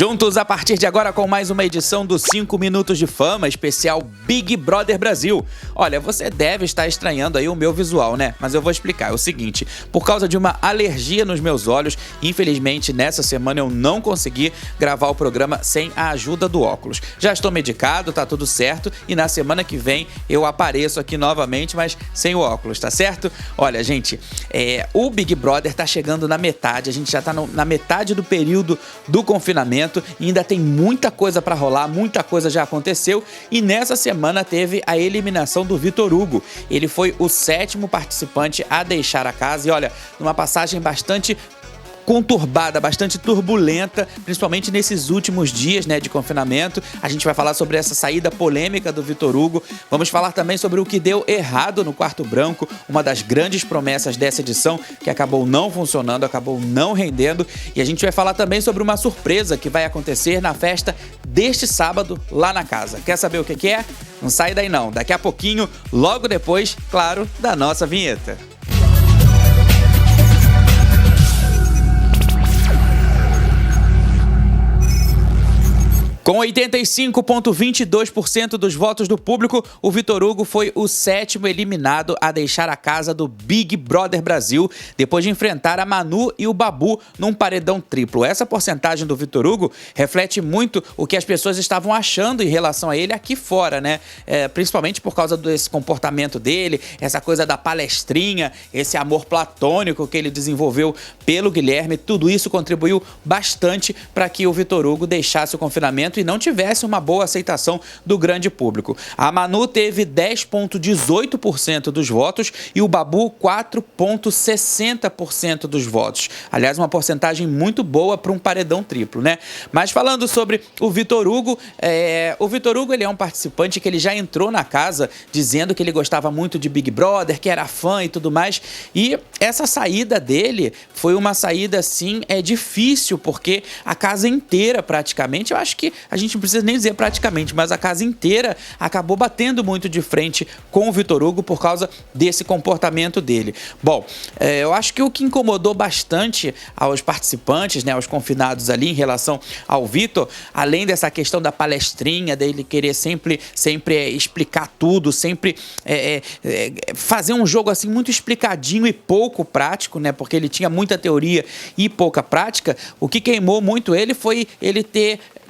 Juntos a partir de agora com mais uma edição do 5 Minutos de Fama, especial Big Brother Brasil. Olha, você deve estar estranhando aí o meu visual, né? Mas eu vou explicar. É o seguinte, por causa de uma alergia nos meus olhos, infelizmente nessa semana eu não consegui gravar o programa sem a ajuda do óculos. Já estou medicado, tá tudo certo, e na semana que vem eu apareço aqui novamente, mas sem o óculos, tá certo? Olha, gente, o Big Brother tá chegando na metade, a gente já tá na metade do período do confinamento, e ainda tem muita coisa pra rolar, muita coisa já aconteceu, e nessa semana teve a eliminação do Vitor Hugo. Ele foi o 7º participante a deixar a casa e olha, numa passagem bastante conturbada, bastante turbulenta, principalmente nesses últimos dias, né, de confinamento. A gente vai falar sobre essa saída polêmica do Vitor Hugo. Vamos falar também sobre o que deu errado no Quarto Branco, uma das grandes promessas dessa edição que acabou não funcionando, acabou não rendendo. E a gente vai falar também sobre uma surpresa que vai acontecer na festa deste sábado lá na casa. Quer saber o que é? Não sai daí não. Daqui a pouquinho, logo depois, claro, da nossa vinheta. Com 85,22% dos votos do público, o Vitor Hugo foi o 7º eliminado a deixar a casa do Big Brother Brasil, depois de enfrentar a Manu e o Babu num paredão triplo. Essa porcentagem do Vitor Hugo reflete muito o que as pessoas estavam achando em relação a ele aqui fora, né? Principalmente por causa desse comportamento dele, essa coisa da palestrinha, esse amor platônico que ele desenvolveu pelo Guilherme. Tudo isso contribuiu bastante para que o Vitor Hugo deixasse o confinamento e não tivesse uma boa aceitação do grande público. A Manu teve 10,18% dos votos e o Babu 4,60% dos votos. Aliás, uma porcentagem muito boa para um paredão triplo, né? Mas falando sobre o Vitor Hugo, ele é um participante que ele já entrou na casa dizendo que ele gostava muito de Big Brother, que era fã e tudo mais. E essa saída dele foi uma saída, assim, difícil, porque a casa inteira, praticamente, eu acho que a gente não precisa nem dizer praticamente, mas a casa inteira acabou batendo muito de frente com o Vitor Hugo por causa desse comportamento dele. Bom, eu acho que o que incomodou bastante aos participantes, né, aos confinados ali em relação ao Vitor, além dessa questão da palestrinha, dele querer sempre explicar tudo, sempre fazer um jogo assim muito explicadinho e pouco prático, né, porque ele tinha muita teoria e pouca prática, o que queimou muito ele foi ele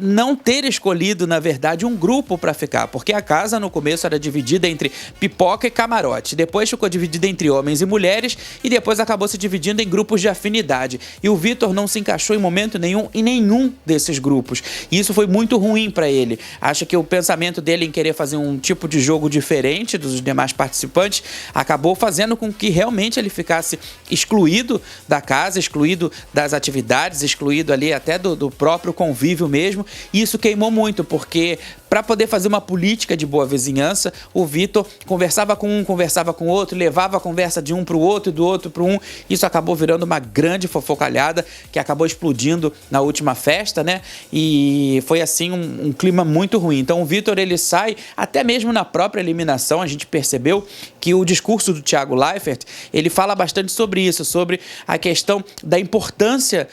não ter escolhido, na verdade, um grupo para ficar, porque a casa no começo era dividida entre pipoca e camarote, depois ficou dividida entre homens e mulheres e depois acabou se dividindo em grupos de afinidade. E o Vitor não se encaixou em momento nenhum em nenhum desses grupos. E isso foi muito ruim para ele. Acho que o pensamento dele em querer fazer um tipo de jogo diferente dos demais participantes acabou fazendo com que realmente ele ficasse excluído da casa, excluído das atividades, excluído ali até do próprio convívio mesmo. E isso queimou muito, porque para poder fazer uma política de boa vizinhança, o Vitor conversava com um, conversava com o outro, levava a conversa de um para o outro e do outro para um. Isso acabou virando uma grande fofocalhada que acabou explodindo na última festa, né? E foi assim um clima muito ruim. Então o Vitor, ele sai, até mesmo na própria eliminação, a gente percebeu que o discurso do Thiago Leifert, ele fala bastante sobre isso, sobre a questão da importância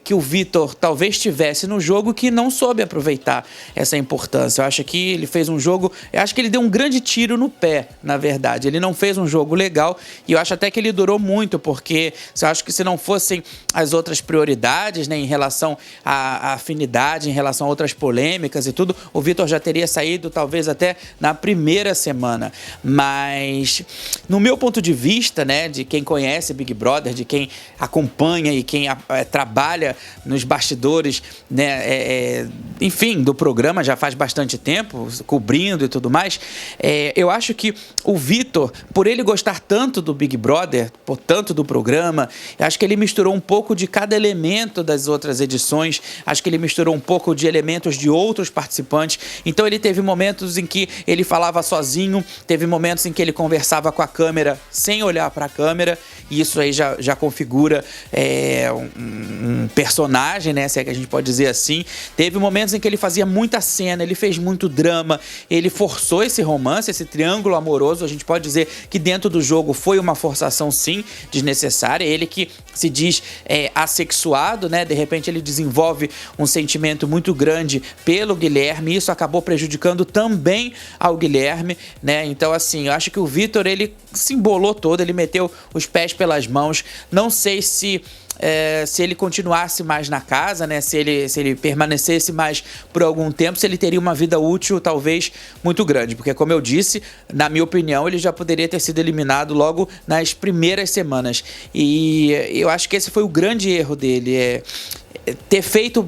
que o Vitor talvez tivesse no jogo, que não soube aproveitar essa importância. Eu acho que ele fez um jogo... Eu acho que ele deu um grande tiro no pé, na verdade. Ele não fez um jogo legal e eu acho até que ele durou muito, porque eu acho que se não fossem as outras prioridades, né, em relação à afinidade, em relação a outras polêmicas e tudo, o Vitor já teria saído talvez até na primeira semana. Mas, no meu ponto de vista, né, de quem conhece Big Brother, de quem acompanha e quem trabalha nos bastidores, né, enfim, do programa já faz bastante tempo, cobrindo e tudo mais, eu acho que o Vitor, por ele gostar tanto do Big Brother, por tanto do programa, eu acho que ele misturou um pouco de cada elemento das outras edições, acho que ele misturou um pouco de elementos de outros participantes, então ele teve momentos em que ele falava sozinho, teve momentos em que ele conversava com a câmera sem olhar para a câmera, e isso aí já configura um personagem, né, se é que a gente pode dizer assim. Teve momentos em que ele fazia muita cena, cena, ele fez muito drama, ele forçou esse romance, esse triângulo amoroso. A gente pode dizer que dentro do jogo foi uma forçação, sim, desnecessária. Ele que se diz assexuado, né? De repente ele desenvolve um sentimento muito grande pelo Guilherme, e isso acabou prejudicando também ao Guilherme, né? Então, assim, eu acho que o Vitor, ele se embolou todo, ele meteu os pés pelas mãos. Não sei se ele continuasse mais na casa, né? Se ele permanecesse mais por algum tempo, se ele teria uma vida útil talvez muito grande, porque, como eu disse, na minha opinião, ele já poderia ter sido eliminado logo nas primeiras semanas. E eu acho que esse foi o grande erro dele, ter feito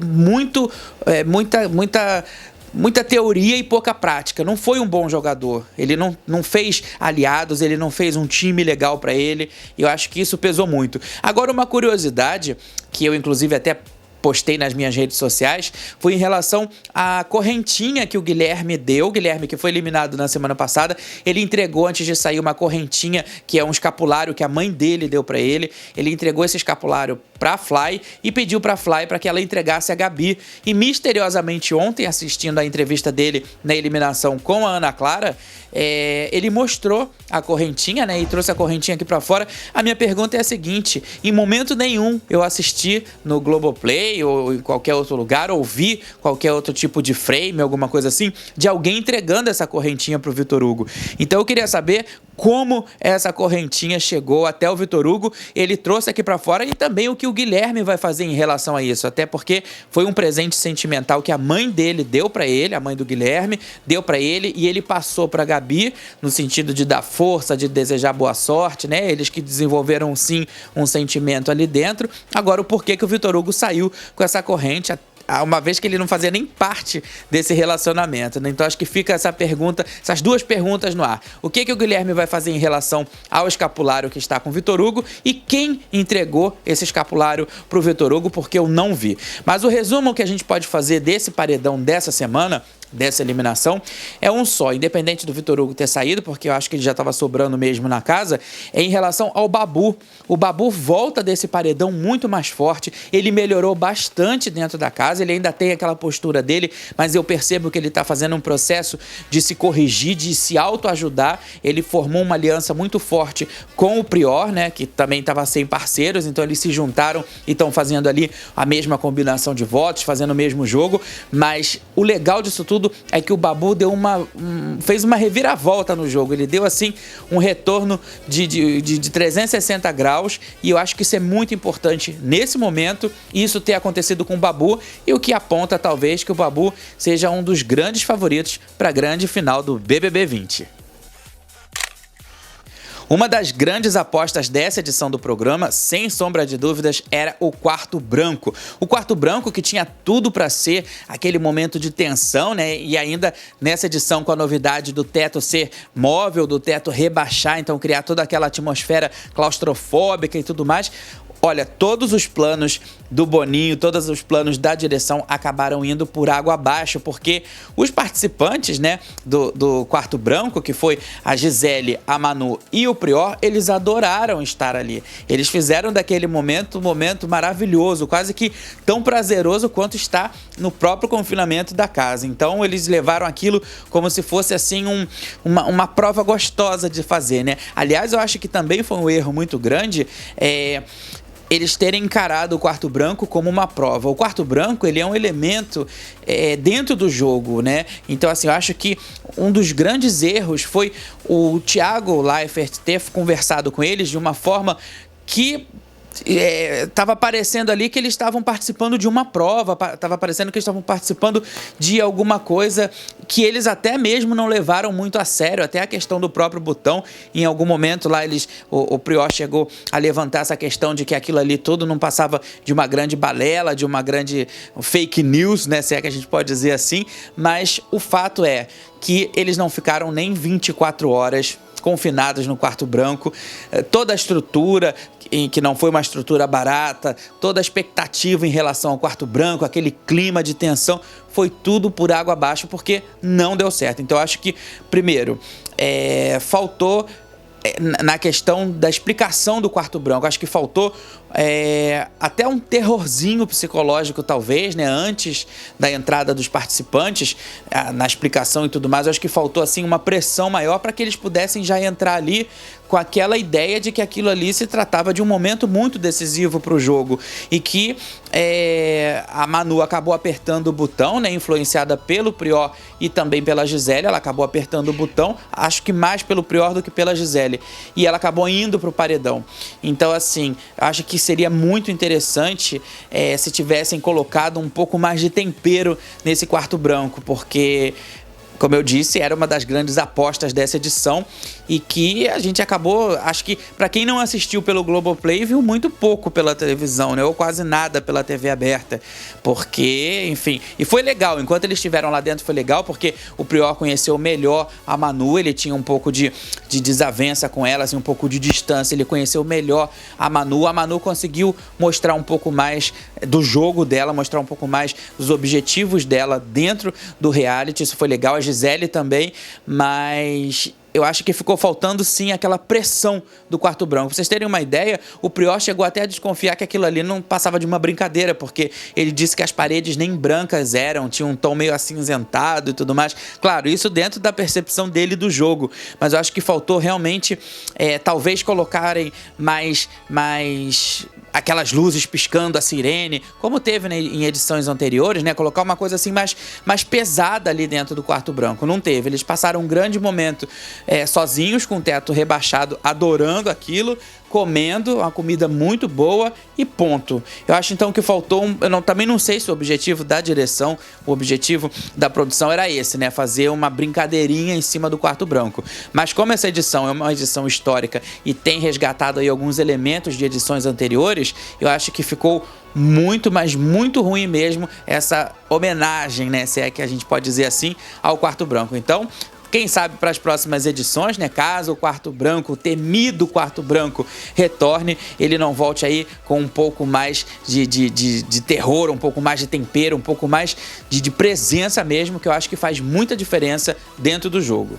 muita teoria e pouca prática. Não foi um bom jogador. Ele não fez aliados, ele não fez um time legal para ele. E eu acho que isso pesou muito. Agora, uma curiosidade, que eu inclusive até postei nas minhas redes sociais, foi em relação à correntinha que o Guilherme deu. O Guilherme, que foi eliminado na semana passada, ele entregou antes de sair uma correntinha, que é um escapulário que a mãe dele deu pra ele. Ele entregou esse escapulário pra Fly e pediu pra Fly para que ela entregasse a Gabi. E misteriosamente ontem, assistindo a entrevista dele na eliminação com a Ana Clara, ele mostrou a correntinha, né, e trouxe a correntinha aqui pra fora. A minha pergunta é a seguinte: em momento nenhum eu assisti no Globoplay ou em qualquer outro lugar, ou vi qualquer outro tipo de frame, alguma coisa assim, de alguém entregando essa correntinha pro Vitor Hugo. Então eu queria saber como essa correntinha chegou até o Vitor Hugo. Ele trouxe aqui pra fora, e também o que o Guilherme vai fazer em relação a isso, até porque foi um presente sentimental que a mãe dele deu pra ele, a mãe do Guilherme deu pra ele, e ele passou pra Gabi, no sentido de dar força, de desejar boa sorte, né? Eles que desenvolveram sim um sentimento ali dentro. Agora, o porquê que o Vitor Hugo saiu com essa corrente, uma vez que ele não fazia nem parte desse relacionamento, né? Então acho que fica essa pergunta, essas duas perguntas no ar. O que o Guilherme vai fazer em relação ao escapulário que está com o Vitor Hugo, e quem entregou esse escapulário pro Vitor Hugo, porque eu não vi. Mas o resumo que a gente pode fazer desse paredão dessa semana, dessa eliminação, é um só, independente do Vitor Hugo ter saído, porque eu acho que ele já estava sobrando mesmo na casa, é em relação ao Babu. O Babu volta desse paredão muito mais forte, ele melhorou bastante dentro da casa, ele ainda tem aquela postura dele, mas eu percebo que ele está fazendo um processo de se corrigir, de se autoajudar. Ele formou uma aliança muito forte com o Prior, né, que também estava sem parceiros, então eles se juntaram e estão fazendo ali a mesma combinação de votos, fazendo o mesmo jogo. Mas o legal disso tudo é que o Babu fez uma reviravolta no jogo. Ele deu assim um retorno de 360 graus, e eu acho que isso é muito importante nesse momento, isso ter acontecido com o Babu, e o que aponta talvez que o Babu seja um dos grandes favoritos para a grande final do BBB 20. Uma das grandes apostas dessa edição do programa, sem sombra de dúvidas, era o quarto branco. O quarto branco, que tinha tudo para ser aquele momento de tensão, né? E ainda nessa edição, com a novidade do teto ser móvel, do teto rebaixar, então criar toda aquela atmosfera claustrofóbica e tudo mais. Olha, todos os planos do Boninho, todos os planos da direção acabaram indo por água abaixo, porque os participantes, né, do quarto branco, que foi a Gisele, a Manu e o Prior, eles adoraram estar ali. Eles fizeram daquele momento um momento maravilhoso, quase que tão prazeroso quanto está no próprio confinamento da casa. Então eles levaram aquilo como se fosse assim uma prova gostosa de fazer, né? Aliás, eu acho que também foi um erro muito grande eles terem encarado o quarto branco como uma prova. O quarto branco, ele é um elemento dentro do jogo, né? Então, assim, eu acho que um dos grandes erros foi o Thiago Leifert ter conversado com eles de uma forma que estava parecendo ali que eles estavam participando de uma prova, estava parecendo que eles estavam participando de alguma coisa que eles até mesmo não levaram muito a sério, até a questão do próprio botão. Em algum momento lá o Prior chegou a levantar essa questão de que aquilo ali tudo não passava de uma grande balela, de uma grande fake news, né, se é que a gente pode dizer assim, mas o fato é que eles não ficaram nem 24 horas confinados no quarto branco. Toda a estrutura, que não foi uma estrutura barata, toda a expectativa em relação ao quarto branco, aquele clima de tensão, foi tudo por água abaixo, porque não deu certo. Então eu acho que, primeiro, faltou na questão da explicação do quarto branco. Acho que faltou até um terrorzinho psicológico, talvez, né? Antes da entrada dos participantes, na explicação e tudo mais. Eu acho que faltou assim uma pressão maior para que eles pudessem já entrar ali com aquela ideia de que aquilo ali se tratava de um momento muito decisivo para o jogo e que a Manu acabou apertando o botão, né, influenciada pelo Prior e também pela Gisele. Ela acabou apertando o botão, acho que mais pelo Prior do que pela Gisele, e ela acabou indo para o paredão. Então, assim, acho que seria muito interessante se tivessem colocado um pouco mais de tempero nesse quarto branco, porque, como eu disse, era uma das grandes apostas dessa edição e que a gente acabou, acho que para quem não assistiu pelo Globoplay, viu muito pouco pela televisão, né? Ou quase nada pela TV aberta, porque, enfim, e foi legal, enquanto eles estiveram lá dentro foi legal, porque o Prior conheceu melhor a Manu, ele tinha um pouco de desavença com ela, assim, um pouco de distância, ele conheceu melhor a Manu conseguiu mostrar um pouco mais do jogo dela, mostrar um pouco mais dos objetivos dela dentro do reality, isso foi legal, a Gisele também, mas eu acho que ficou faltando sim aquela pressão do quarto branco. Pra vocês terem uma ideia, o Prior chegou até a desconfiar que aquilo ali não passava de uma brincadeira, porque ele disse que as paredes nem brancas eram, tinha um tom meio acinzentado e tudo mais. Claro, isso dentro da percepção dele do jogo, mas eu acho que faltou realmente, talvez colocarem mais aquelas luzes piscando, a sirene, como teve, né, em edições anteriores, né? Colocar uma coisa assim mais pesada ali dentro do quarto branco. Não teve. Eles passaram um grande momento sozinhos, com o teto rebaixado, adorando aquilo, comendo uma comida muito boa e ponto. Eu acho então que faltou também não sei se o objetivo da direção, o objetivo da produção era esse, né? Fazer uma brincadeirinha em cima do quarto branco. Mas como essa edição é uma edição histórica e tem resgatado aí alguns elementos de edições anteriores, eu acho que ficou muito, mas muito ruim mesmo essa homenagem, né? Se é que a gente pode dizer assim, ao quarto branco. Então, quem sabe para as próximas edições, né? Caso o quarto branco, o temido quarto branco, retorne, ele não volte aí com um pouco mais de terror, um pouco mais de tempero, um pouco mais de presença mesmo, que eu acho que faz muita diferença dentro do jogo.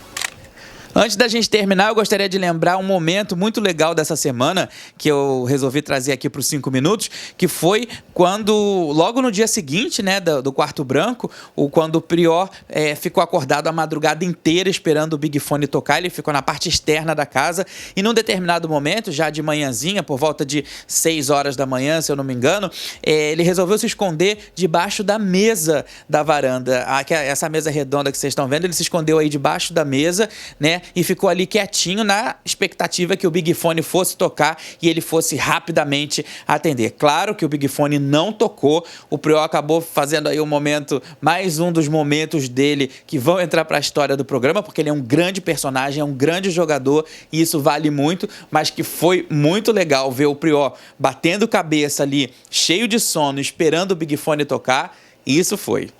Antes da gente terminar, eu gostaria de lembrar um momento muito legal dessa semana que eu resolvi trazer aqui para os 5 minutos, que foi quando, logo no dia seguinte, né, do quarto branco, quando o Prior ficou acordado a madrugada inteira esperando o Big Fone tocar. Ele ficou na parte externa da casa e num determinado momento, já de manhãzinha, por volta de 6 horas da manhã, se eu não me engano, ele resolveu se esconder debaixo da mesa da varanda. Essa mesa redonda que vocês estão vendo, ele se escondeu aí debaixo da mesa, né? E ficou ali quietinho na expectativa que o Big Fone fosse tocar e ele fosse rapidamente atender. Claro que o Big Fone não tocou, o Prior acabou fazendo aí mais um dos momentos dele que vão entrar para a história do programa, porque ele é um grande personagem, é um grande jogador e isso vale muito, mas que foi muito legal ver o Prior batendo cabeça ali, cheio de sono, esperando o Big Fone tocar, e isso foi.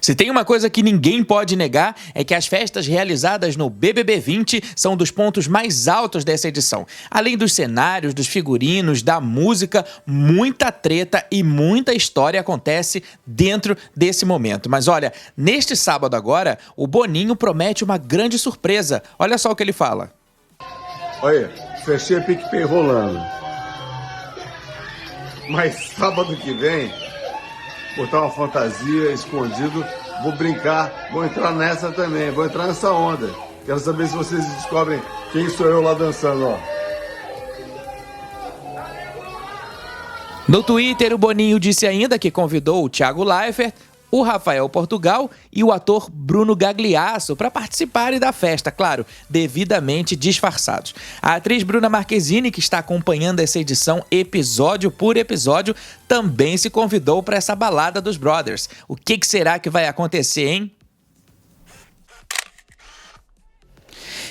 Se tem uma coisa que ninguém pode negar, é que as festas realizadas no BBB 20 são dos pontos mais altos dessa edição. Além dos cenários, dos figurinos, da música, muita treta e muita história acontece dentro desse momento. Mas olha, neste sábado agora, o Boninho promete uma grande surpresa. Olha só o que ele fala. Olha, fechei a PicPay rolando. Mas sábado que vem, botar uma fantasia escondido, vou brincar, vou entrar nessa também, vou entrar nessa onda. Quero saber se vocês descobrem quem sou eu lá dançando, ó. No Twitter, o Boninho disse ainda que convidou o Thiago Leifert, o Rafael Portugal e o ator Bruno Gagliasso para participarem da festa, claro, devidamente disfarçados. A atriz Bruna Marquezine, que está acompanhando essa edição episódio por episódio, também se convidou para essa balada dos Brothers. O que será que vai acontecer, hein?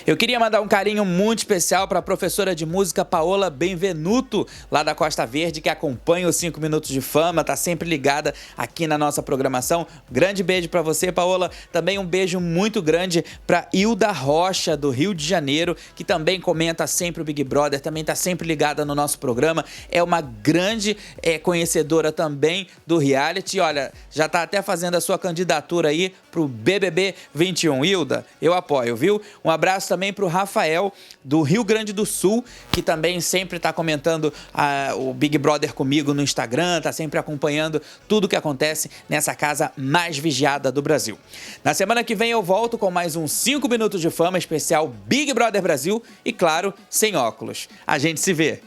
Eu queria mandar um carinho muito especial para a professora de música Paola Benvenuto, lá da Costa Verde, que acompanha os 5 Minutos de Fama, tá sempre ligada aqui na nossa programação. Grande beijo para você, Paola. Também um beijo muito grande para Hilda Rocha, do Rio de Janeiro, que também comenta sempre o Big Brother, também tá sempre ligada no nosso programa. É uma grande conhecedora também do reality. Olha, já tá até fazendo a sua candidatura aí pro BBB 21. Hilda, eu apoio, viu? Um abraço também também para o Rafael, do Rio Grande do Sul, que também sempre está comentando o Big Brother comigo no Instagram, está sempre acompanhando tudo que acontece nessa casa mais vigiada do Brasil. Na semana que vem eu volto com mais um 5 Minutos de Fama especial Big Brother Brasil e, claro, sem óculos. A gente se vê.